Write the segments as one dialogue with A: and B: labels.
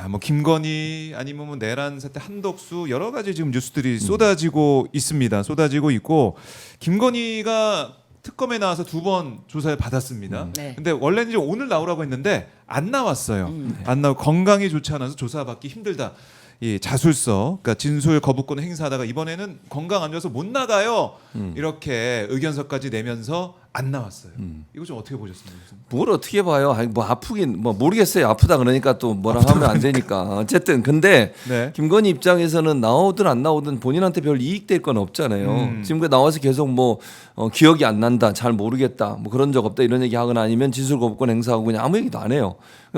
A: 뭐 김건희 아니면 뭐 내란 사태 한덕수 여러 가지 지금 뉴스들이 쏟아지고 있습니다. 쏟아지고 있고 김건희가 특검에 나와서 2번 조사를 받았습니다.
B: 네.
A: 근데 원래는 이제 오늘 나오라고 했는데 안 나왔어요. 안 나오고 건강이 좋지 않아서 조사받기 힘들다. 이 자술서, 그러니까 진술 거부권 행사하다가 이번에는 건강 안 좋아서 못 나가요. 이렇게 의견서까지 내면서 안 나왔어요. 이거 좀 어떻게 보셨습니까?
C: 뭘 어떻게 봐요? 아니 뭐 아프긴 뭐 모르겠어요. 아프다 그러니까 또 뭐라 하면 안 되니까. 어쨌든 근데
A: 네.
C: 김건희 입장에서는 나오든 안 나오든 본인한테 별 이익될 건 없잖아요. 지금 그 나와서 계속 뭐 기억이 안 난다, 잘 모르겠다, 뭐 그런 적 없다 이런 얘기하거나 아니면 진술 거부권 행사하고 그냥 아무 얘기도 안 해요.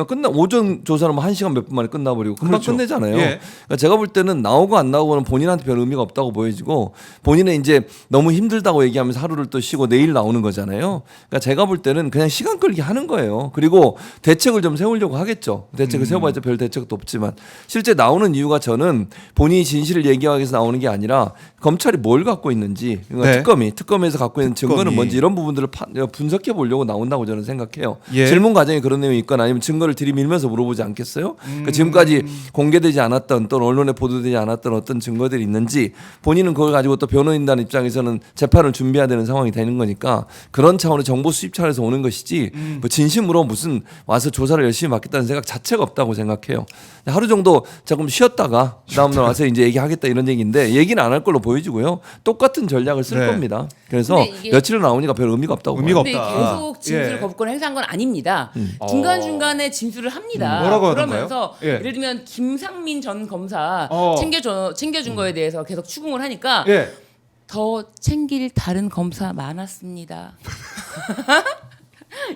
C: 그냥 오전 조사는 뭐 1시간 몇 분 만에 끝나버리고 금방
A: 그렇죠.
C: 끝내잖아요.
A: 예.
C: 그러니까 제가 볼 때는 나오고 안 나오고는 본인한테 별 의미가 없다고 보여지고 본인은 이제 너무 힘들다고 얘기하면서 하루를 또 쉬고 내일 나오는 거잖아요. 그러니까 제가 볼 때는 그냥 시간 끌기 하는 거예요. 그리고 대책을 좀 세우려고 하겠죠. 대책을 세워봤자 별 대책도 없지만 실제 나오는 이유가 저는 본인이 진실을 얘기하기 위해서 나오는 게 아니라 검찰이 뭘 갖고 있는지 그러니까
A: 네.
C: 특검에서 갖고 있는 증거는
A: 특검이.
C: 뭔지 이런 부분들을 분석해 보려고 나온다고 저는 생각해요.
A: 예.
C: 질문 과정에 그런 내용이 있거나 아니면 증거를 들이밀면서 물어보지 않겠어요? 그러니까 지금까지 공개되지 않았던 또는 언론에 보도되지 않았던 어떤 증거들이 있는지 본인은 그걸 가지고 또 변호인단 입장에서는 재판을 준비해야 되는 상황이 되는 거니까 그런 차원의 정보 수집 차원에서 오는 것이지 뭐 진심으로 무슨 와서 조사를 열심히 받겠다는 생각 자체가 없다고 생각해요. 하루 정도 조금 쉬었다가 다음날 와서 이제 얘기하겠다 이런 얘기인데 얘기는 안 할 걸로 보여지고요. 똑같은 전략을 쓸
A: 네.
C: 겁니다. 그래서
B: 근데 이게-
C: 며칠 나오니까 별 의미가 없다고
A: 의미가
C: 봐요.
B: 근데
A: 없다.
B: 계속 진술
A: 예.
B: 거부권 행사한 건 아닙니다. 중간중간에 진술을 합니다.
A: 뭐라고 하던가요?
B: 그러면서
A: 예.
B: 예를 들면 김상민 전 검사
A: 어.
B: 챙겨준 거에 대해서 계속 추궁을 하니까
A: 예.
B: 더 챙길 다른 검사 많았습니다.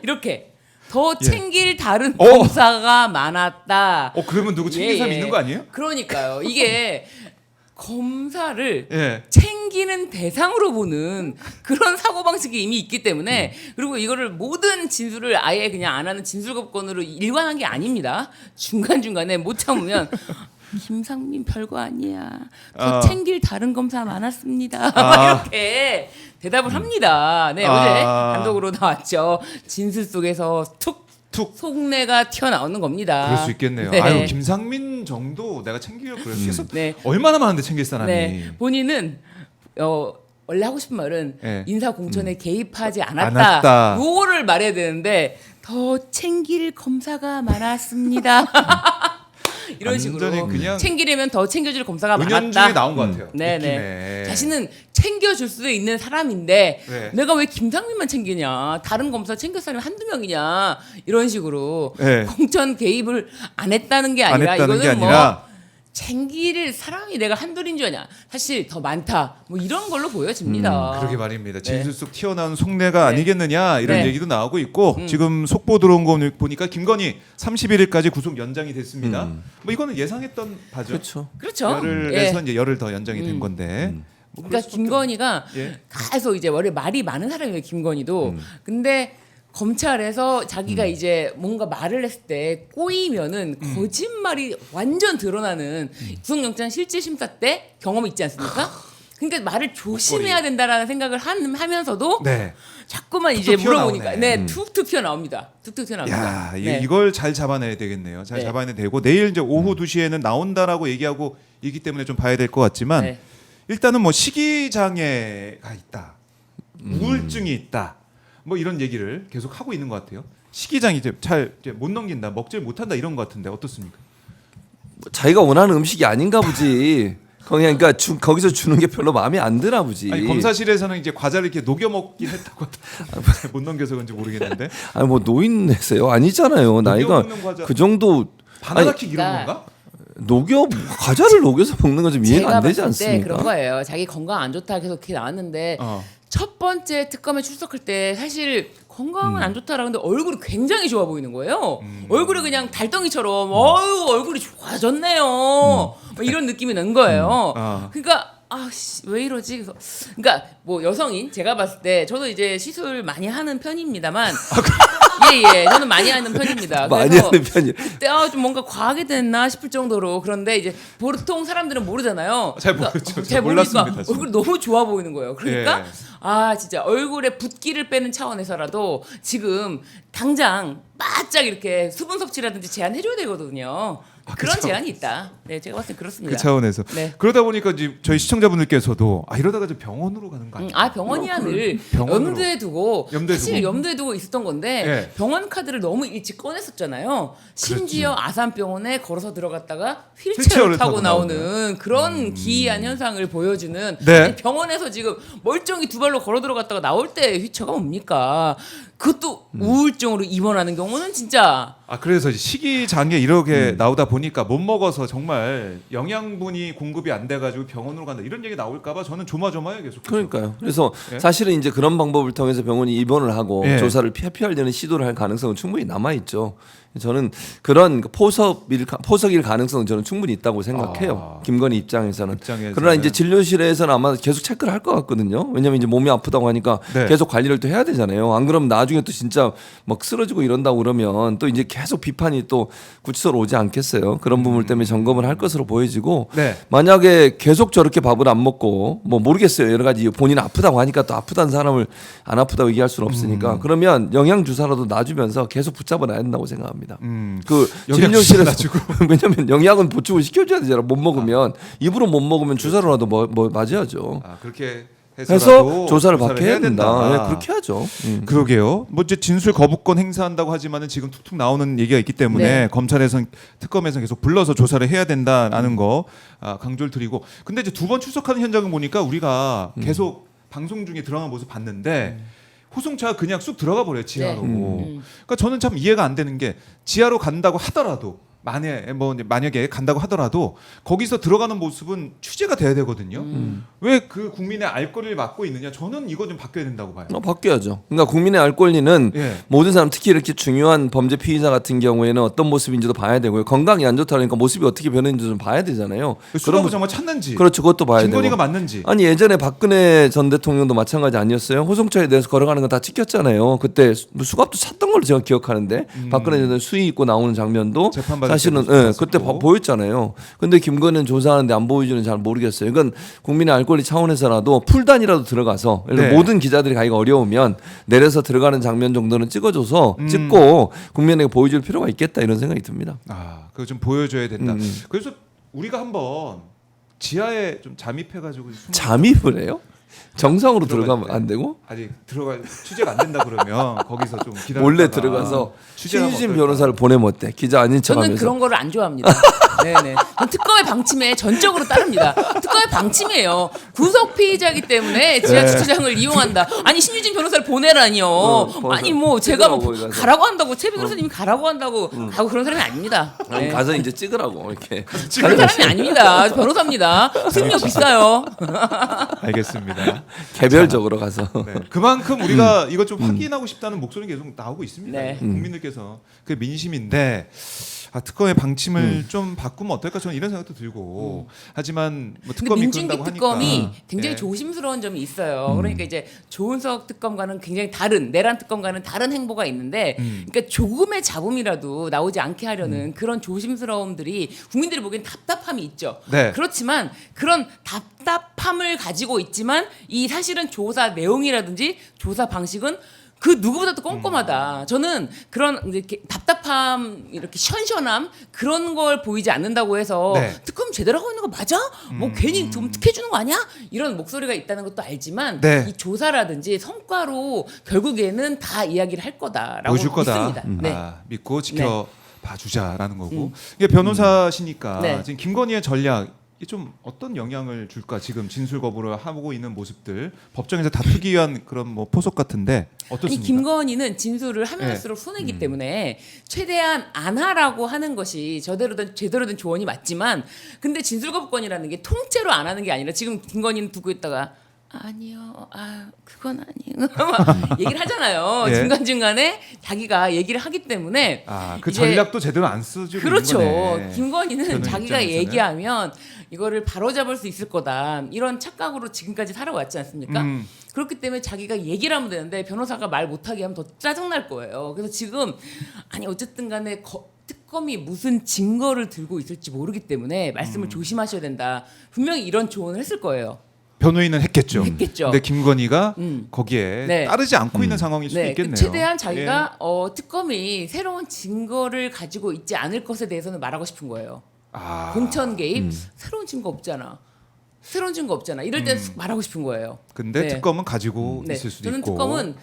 B: 이렇게 더 챙길 다른
A: 어.
B: 검사가 많았다.
A: 그러면 누구 챙긴 사람
B: 예, 예.
A: 있는 거 아니에요?
B: 그러니까요. 이게 검사를
A: 예.
B: 챙기는 대상으로 보는 그런 사고방식이 이미 있기 때문에 그리고 이거를 모든 진술을 아예 그냥 안 하는 진술거부권으로 일관한 게 아닙니다. 중간중간에 못 참으면 김상민 별거 아니야. 더
A: 아.
B: 챙길 다른 검사 많았습니다. 막 이렇게 대답을 합니다. 네, 어제 단독으로 나왔죠. 진술 속에서 툭 속내가 튀어나오는 겁니다.
A: 그럴 수 있겠네요.
B: 네.
A: 아유 김상민 정도 내가 챙기려 그랬어.
B: 네.
A: 얼마나 많은데 챙길 사람이.
B: 네, 본인은 원래 하고 싶은 말은
A: 네.
B: 인사 공천에 개입하지
A: 않았다.
B: 않았다. 요거를 말해야 되는데 더 챙길 검사가 많았습니다. 이런 식으로
A: 완전히 그냥
B: 챙기려면 더 챙겨줄 검사가
A: 은연중에
B: 많았다.
A: 나온 것 같아요.
B: 네네.
A: 느낌에.
B: 자신은 챙겨줄 수도 있는 사람인데
A: 네.
B: 내가 왜 김상민만 챙기냐? 다른 검사 챙길 사람이 한두 명이냐? 이런 식으로
A: 네.
B: 공천 개입을 안 했다는 게
A: 안
B: 아니라
A: 했다는 게
B: 이거는
A: 아니라
B: 뭐 챙길 사람이 내가 한둘인 줄 아냐? 사실 더 많다. 뭐 이런 걸로 보여집니다.
A: 그러게 말입니다.
B: 네.
A: 진술 속 튀어나온 속내가 아니겠느냐 이런
B: 네.
A: 얘기도 나오고 있고 지금 속보 들어온 거 보니까 김건희 31일까지 구속 연장이 됐습니다. 뭐 이거는 예상했던 바죠.
C: 그렇죠.
B: 그렇죠.
A: 열흘에서
B: 예.
A: 이제 열흘 더 연장이 된 건데. 뭐 그럴
B: 그러니까
A: 수밖에
B: 김건희가
A: 예.
B: 계속 이제 원래 말이 많은 사람이에요. 김건희도. 근데 검찰에서 자기가 이제 뭔가 말을 했을 때 꼬이면은 거짓말이 완전 드러나는 구속영장 실질심사 때 경험이 있지 않습니까? 그러니까 말을 조심해야 된다라는 생각을 하면서도
A: 네.
B: 자꾸만 이제
A: 툭툭
B: 물어보니까
A: 튀어나오네.
B: 네, 툭툭 튀어나옵니다. 툭툭 튀어나옵니다.
A: 야,
B: 네.
A: 이걸 잘 잡아내야 되겠네요. 잘
B: 네.
A: 잡아내야 되고 내일 이제 오후 2시에는 나온다라고 얘기하고 있기 때문에 좀 봐야 될 것 같지만
B: 네.
A: 일단은 뭐 식이 장애가 있다. 우울증이 있다. 뭐 이런 얘기를 계속 하고 있는 것 같아요. 식이장이 이제 잘 못 넘긴다, 먹질 못한다 이런 것 같은데 어떻습니까?
C: 자기가 원하는 음식이 아닌가 보지. 그러니까 거기서 주는 게 별로 마음에 안 드나 보지.
A: 아니 검사실에서는 이제 과자를 이렇게 녹여 먹긴 했다고 못 넘겨서 그런지 모르겠는데
C: 아니 뭐 노인네세요? 아니잖아요. 나이가
A: 먹는 과자.
C: 그 정도
A: 바나나킥 이런
B: 그러니까
A: 건가?
C: 과자를 녹여서 먹는 건 좀 이해가
B: 제가
C: 안 되지
B: 봤을 때
C: 않습니까?
B: 그런 거예요. 자기 건강 안 좋다 계속 이렇게 나왔는데 첫 번째 특검에 출석할 때 사실 건강은 안 좋다라 근데 얼굴이 굉장히 좋아 보이는 거예요. 얼굴이 그냥 달덩이처럼 어유 얼굴이 좋아졌네요. 뭐 이런 느낌이 난 거예요. 그러니까 왜 이러지? 그러니까 뭐 여성인 제가 봤을 때 저도 이제 시술 많이 하는 편입니다만 예예 저는 많이 하는 편입니다.
C: 많이
B: 그래서
C: 하는 편이에요.
B: 그때 좀 뭔가 과하게 됐나 싶을 정도로 그런데 이제 보통 사람들은 모르잖아요.
A: 잘 모르죠.
B: 잘
A: 몰랐습니다,
B: 모르니까
A: 저는.
B: 얼굴이 너무 좋아 보이는 거예요. 그러니까
A: 예.
B: 진짜 얼굴에 붓기를 빼는 차원에서라도 지금 당장 바짝 이렇게 수분 섭취라든지 제한해줘야 되거든요. 그런 제한이 있다. 네, 제가 봤을 때 그렇습니다.
A: 그 차원에서
B: 네.
A: 그러다 보니까 이제 저희 시청자분들께서도 이러다가 좀 병원으로 가는 거 아니에요?
B: 병원이야 늘
A: 병원으로.
B: 염두에 두고
A: 염두에
B: 사실
A: 두고.
B: 염두에 두고 있었던 건데
A: 예.
B: 병원 카드를 너무 일찍 꺼냈었잖아요. 심지어 아산병원에 걸어서 들어갔다가
A: 휠체어를
B: 휠체어를
A: 타고
B: 타고 나오는 그런 기이한 현상을 보여주는
A: 네.
B: 아니, 병원에서 지금 멀쩡히 두 발로 걸어 들어갔다가 나올 때 휠체어가 뭡니까? 그것도 우울증으로 입원하는 경우는 진짜
A: 그래서 이제 식이장애 이렇게 나오다 보니까 못 먹어서 정말 영양분이 공급이 안 돼가지고 병원으로 간다 이런 얘기 나올까봐 저는 조마조마해요 계속.
C: 그러니까요. 그래서
A: 예?
C: 사실은 이제 그런 방법을 통해서 병원이 입원을 하고
A: 예.
C: 조사를 피하려는 시도를 할 가능성은 충분히 남아 있죠. 저는 그런 포석일 가능성은 저는 충분히 있다고 생각해요. 김건희 입장에서는.
A: 입장에서는.
C: 그러나 이제 진료실에서는 아마 계속 체크를 할 것 같거든요. 왜냐하면 이제 몸이 아프다고 하니까
A: 네.
C: 계속 관리를 또 해야 되잖아요. 안 그러면 나중에 또 진짜 막 쓰러지고 이런다고 그러면 또 이제 계속 비판이 또 구치소로 오지 않겠어요. 그런 부분 때문에 점검을 할 것으로 보여지고
A: 네.
C: 만약에 계속 저렇게 밥을 안 먹고 뭐 모르겠어요. 여러 가지 본인 아프다고 하니까 또 아프다는 사람을 안 아프다고 얘기할 수는 없으니까 그러면 영양 주사라도 놔주면서 계속 붙잡아 놔야 된다고 생각합니다. 그
A: 영양
C: 진료실에서
A: 주사
C: 왜냐면 영양은 보충을 시켜줘야 되잖아. 못 먹으면 입으로 못 먹으면 주사로라도 뭐 맞아야죠.
A: 그렇게
C: 해서 조사를 받게
A: 해야
C: 해야 된다. 네, 그렇게 하죠.
A: 그러게요. 뭐 이제 진술 거부권 행사한다고 하지만은 지금 툭툭 나오는 얘기가 있기 때문에
B: 네.
A: 검찰에서 특검에서 계속 불러서 조사를 해야 된다라는 거 강조를 드리고. 근데 이제 두 번 출석하는 현장을 보니까 우리가 계속 방송 중에 들어간 모습 봤는데 호송차가 그냥 쑥 들어가 버려요 지하로.
B: 네.
A: 그러니까 저는 참 이해가 안 되는 게 지하로 간다고 하더라도 만약에 간다고 하더라도 거기서 들어가는 모습은 취재가 돼야 되거든요. 왜 그 국민의 알 권리를 막고 있느냐? 저는 이거 좀 바뀌어야 된다고 봐요.
C: 바뀌어야죠. 그러니까 국민의 알 권리는
A: 예.
C: 모든 사람 특히 이렇게 중요한 범죄 피의자 같은 경우에는 어떤 모습인지도 봐야 되고요. 건강이 안 좋다 그러니까 모습이 어떻게 변했는지 좀 봐야 되잖아요.
A: 수갑을 정말 찾는지,
C: 그렇죠. 그것도 봐야 되고.
A: 김건희가 맞는지.
C: 아니 예전에 박근혜 전 대통령도 마찬가지 아니었어요? 호송차에 대해서 걸어가는 거 다 찍혔잖아요. 그때 수갑도 찾던 걸로 제가 기억하는데 박근혜 전 대통령 수의 입고 나오는 장면도
A: 재판받을
C: 사실은
A: 때도
C: 그때
A: 봤었고.
C: 보였잖아요. 근데 김건희는 조사하는데 안 보여주는 잘 모르겠어요. 이건 국민의 알 권리 차원에서라도 풀단이라도 들어가서
A: 네.
C: 모든 기자들이 가기가 어려우면 내려서 들어가는 장면 정도는 찍어줘서 찍고 국민에게 보여줄 필요가 있겠다 이런 생각이 듭니다.
A: 그거 좀 보여줘야 된다. 그래서 우리가 한번 지하에 좀 잠입해가지고
C: 잠입을 해요? 정상으로 들어가면
A: 때.
C: 안 되고?
A: 아직 들어갈 취재가 안 된다 그러면 거기서 좀 기다렸다가
C: 몰래 들어가서
A: 취재를 하면
C: 신유진
A: 어떨까?
C: 변호사를 보내면 어때? 기자 아닌
B: 저는
C: 척하면서.
B: 그런 거를 안 좋아합니다. 네네. 전 특검의 방침에 전적으로 따릅니다. 특검의 방침이에요. 구속 피의자이기 때문에 지하 주차장을 이용한다. 아니 신유진 변호사를 보내라니요. 아니 뭐 제가 뭐
C: 거기 가서.
B: 가라고 한다고 최 변호사님이 가라고 한다고 가고 그런 사람이 아닙니다.
C: 아니,
B: 네.
C: 가서 이제 찍으라고 이렇게.
B: 그런 사람이 아닙니다. 변호사입니다. 수임료 비싸요.
A: 알겠습니다.
C: 개별적으로 가서.
A: 네. 그만큼 우리가 이것 좀 확인하고 싶다는 목소리 계속 나오고 있습니다.
B: 네.
A: 국민들께서 그 민심인데 특검의 방침을 좀 바꾸면 어떨까 저는 이런 생각도 들고 하지만 뭐
B: 근데
A: 특검이
B: 민중기
A: 그런다고
B: 특검이
A: 하니까
B: 굉장히
A: 네.
B: 조심스러운 점이 있어요. 그러니까 이제 조은석 특검과는 굉장히 다른 내란 특검과는 다른 행보가 있는데, 그러니까 조금의 잡음이라도 나오지 않게 하려는 그런 조심스러움들이 국민들이 보기엔 답답함이 있죠.
A: 네.
B: 그렇지만 그런 답답함을 가지고 있지만 이 사실은 조사 내용이라든지 조사 방식은 그 누구보다도 꼼꼼하다. 저는 그런 이렇게 답답함, 이렇게 시원시원함 그런 걸 보이지 않는다고 해서
A: 네.
B: 특검 제대로 하고 있는 거 맞아? 뭐 괜히 좀 특혜 주는 거 아니야? 이런 목소리가 있다는 것도 알지만
A: 네.
B: 이 조사라든지 성과로 결국에는 다 이야기를 할 거다라고
A: 보여줄 거다.
B: 믿습니다. 네.
A: 믿고 지켜봐 주자라는 거고. 이게 변호사시니까
B: 네.
A: 지금 김건희의 전략 이게 좀 어떤 영향을 줄까? 지금 진술 거부를 하고 있는 모습들 법정에서 다투기 위한 그런 뭐 포석 같은데
B: 아니
A: 어떻습니까?
B: 김건희는 진술을 하면 할수록 손해이기 때문에 최대한 안 하라고 하는 것이 제대로 된 조언이 맞지만, 근데 진술 거부권이라는 게 통째로 안 하는 게 아니라 지금 김건희는 두고 있다가 아니요, 그건 아니에요. 막 얘기를 하잖아요.
A: 예.
B: 중간중간에 자기가 얘기를 하기 때문에
A: 그
B: 이제
A: 전략도 제대로 안 쓰죠.
B: 그렇죠. 김건희는
A: 저는
B: 자기가
A: 입장에서는.
B: 얘기하면 이거를 바로잡을 수 있을 거다. 이런 착각으로 지금까지 살아왔지 않습니까? 그렇기 때문에 자기가 얘기를 하면 되는데 변호사가 말 못하게 하면 더 짜증날 거예요. 그래서 지금 아니 어쨌든 간에 특검이 무슨 증거를 들고 있을지 모르기 때문에 말씀을 조심하셔야 된다. 분명히 이런 조언을 했을 거예요.
A: 변호인은 했겠죠.
B: 했겠죠.
A: 근데 김건희가 거기에
B: 네.
A: 따르지 않고 있는 상황일 수도
B: 네,
A: 있겠네요.
B: 최대한 자기가 특검이 새로운 증거를 가지고 있지 않을 것에 대해서는 말하고 싶은 거예요.
A: 아.
B: 공천 개입 새로운 증거 없잖아. 새로운 증거 없잖아. 이럴 때 말하고 싶은 거예요.
A: 근데
B: 네.
A: 특검은 가지고
B: 네,
A: 있을 수도
B: 저는
A: 있고.
B: 특검은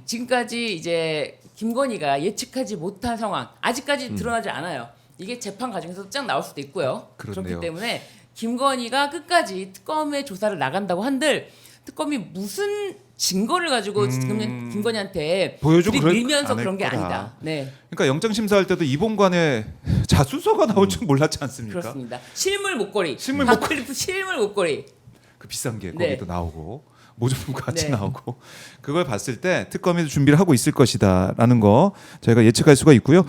B: 지금까지 이제 김건희가 예측하지 못한 상황 아직까지 드러나지 않아요. 이게 재판 과정에서 쫙 나올 수도 있고요.
A: 그렇네요.
B: 그렇기 때문에 김건희가 끝까지 특검의 조사를 나간다고 한들 특검이 무슨 증거를 가지고 지금 김건희한테
A: 보여주고
B: 밀면서
A: 않을
B: 그런 게
A: 거다.
B: 아니다. 네,
A: 그러니까 영장 심사할 때도 이봉관의 자수서가 나올 줄 몰랐지 않습니까?
B: 그렇습니다. 실물 목걸이,
A: 실물
B: 박클리프 실물 목걸이.
A: 그 비싼 게
B: 네.
A: 거기도 나오고 모조품 같이
B: 네.
A: 나오고 그걸 봤을 때 특검이 준비를 하고 있을 것이다라는 거 저희가 예측할 수가 있고요.